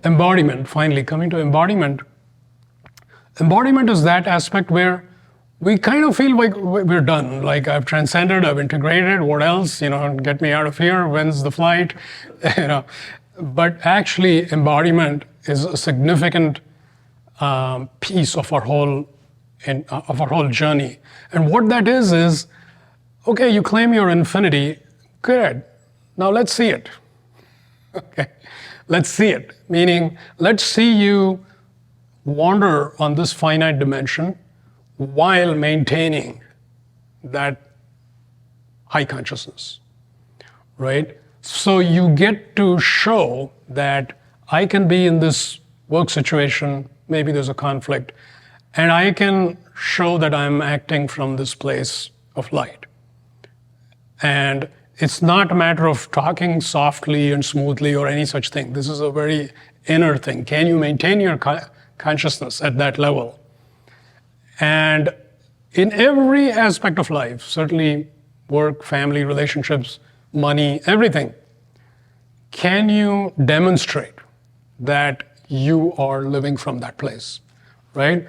embodiment, finally, coming to embodiment. Embodiment is that aspect where we kind of feel like we're done. Like I've transcended, I've integrated, what else? Get me out of here, when's the flight? But actually embodiment is a significant piece of our whole journey. And what that is, okay, you claim your infinity, good. Now let's see it. Okay, let's see it. Meaning, let's see you wander on this finite dimension while maintaining that high consciousness, right? So you get to show that I can be in this work situation, maybe there's a conflict, and I can show that I'm acting from this place of light. And it's not a matter of talking softly and smoothly or any such thing. This is a very inner thing. Can you maintain your consciousness at that level? And in every aspect of life, certainly work, family, relationships, money, everything, can you demonstrate that you are living from that place, right?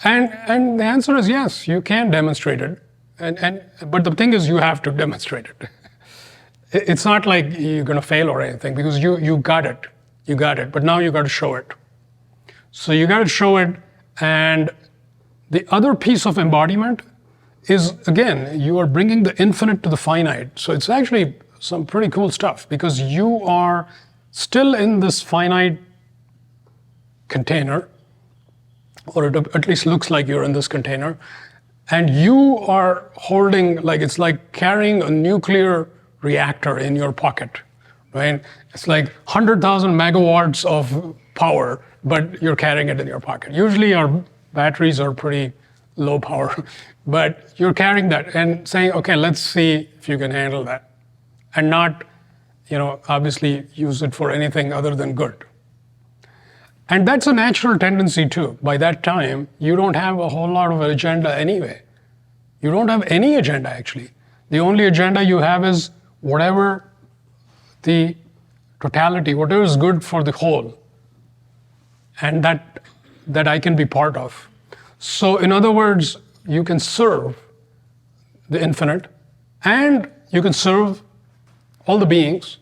And the answer is yes, you can demonstrate it. But the thing is, you have to demonstrate it. It's not like you're going to fail or anything, because you got it. You got it. But now you got to show it. So you got to show it. And the other piece of embodiment is, again, you are bringing the infinite to the finite. So it's actually some pretty cool stuff, because you are still in this finite container, or it at least looks like you're in this container, and you are holding, like, it's like carrying a nuclear reactor in your pocket, right? It's like 100,000 megawatts of power, but you're carrying it in your pocket. Usually our batteries are pretty low power, but you're carrying that and saying, okay, let's see if you can handle that. And not, obviously use it for anything other than good. And that's a natural tendency too. By that time, you don't have a whole lot of an agenda anyway. You don't have any agenda, actually. The only agenda you have is whatever the totality, whatever is good for the whole, and that I can be part of. So in other words, you can serve the infinite, and you can serve all the beings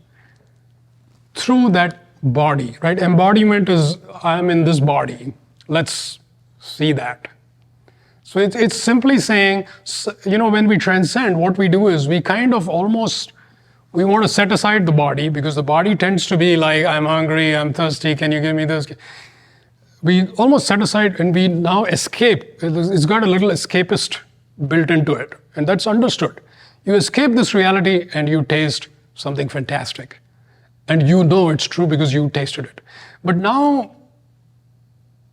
through that body, right? Embodiment is, I'm in this body. Let's see that. So it's simply saying, when we transcend, what we do is we kind of almost, we want to set aside the body, because the body tends to be like, I'm hungry, I'm thirsty, can you give me this? We almost set aside and we now escape. It's got a little escapist built into it, and that's understood. You escape this reality and you taste something fantastic. And you know it's true because you tasted it. But now,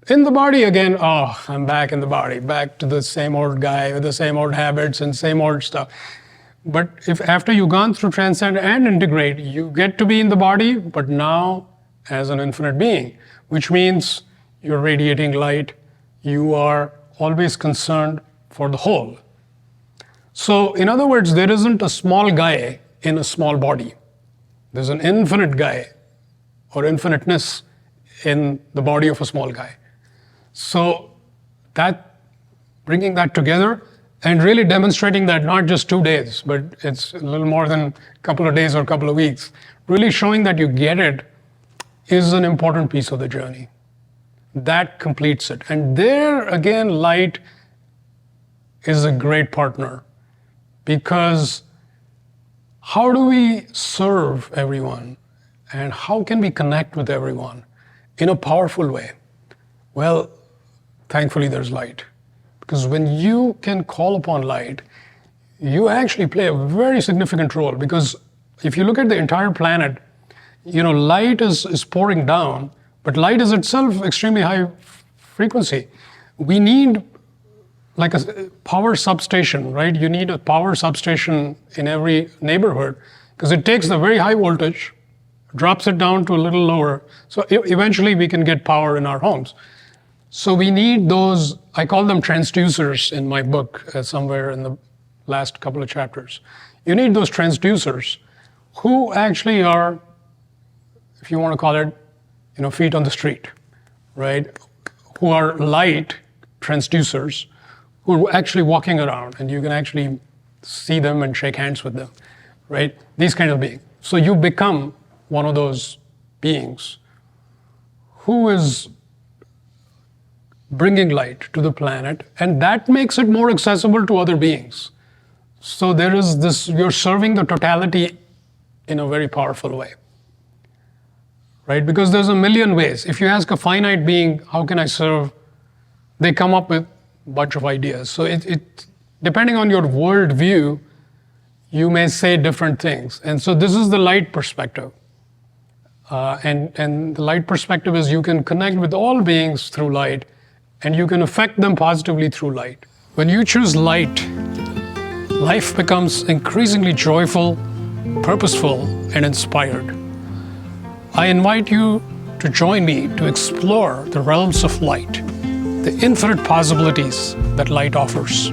in the body again, I'm back in the body, back to the same old guy with the same old habits and same old stuff. But if after you've gone through transcend and integrate, you get to be in the body, but now as an infinite being, which means you're radiating light, you are always concerned for the whole. So in other words, there isn't a small guy in a small body. There's an infinite guy or infiniteness in the body of a small guy. So that, bringing that together and really demonstrating that not just 2 days, but it's a little more than a couple of days or a couple of weeks, really showing that you get it is an important piece of the journey. That completes it. And there again, light is a great partner, because how do we serve everyone, and how can we connect with everyone in a powerful way? Well, thankfully there's light. Because when you can call upon light, you actually play a very significant role. Because if you look at the entire planet, light is pouring down, but light is itself extremely high frequency. We need like a power substation, right? You need a power substation in every neighborhood, because it takes the very high voltage, drops it down to a little lower. So eventually we can get power in our homes. So we need those, I call them transducers in my book, somewhere in the last couple of chapters. You need those transducers who actually are, if you want to call it, feet on the street, right? Who are light transducers, who are actually walking around, and you can actually see them and shake hands with them, right? These kind of beings. So you become one of those beings who is bringing light to the planet, and that makes it more accessible to other beings. So there is this, you're serving the totality in a very powerful way, right? Because there's a million ways. If you ask a finite being, how can I serve? They come up with a bunch of ideas. So it depending on your worldview, you may say different things. And so this is the light perspective. And the light perspective is you can connect with all beings through light, and you can affect them positively through light. When you choose light, life becomes increasingly joyful, purposeful, and inspired. I invite you to join me to explore the realms of light, the infinite possibilities that light offers.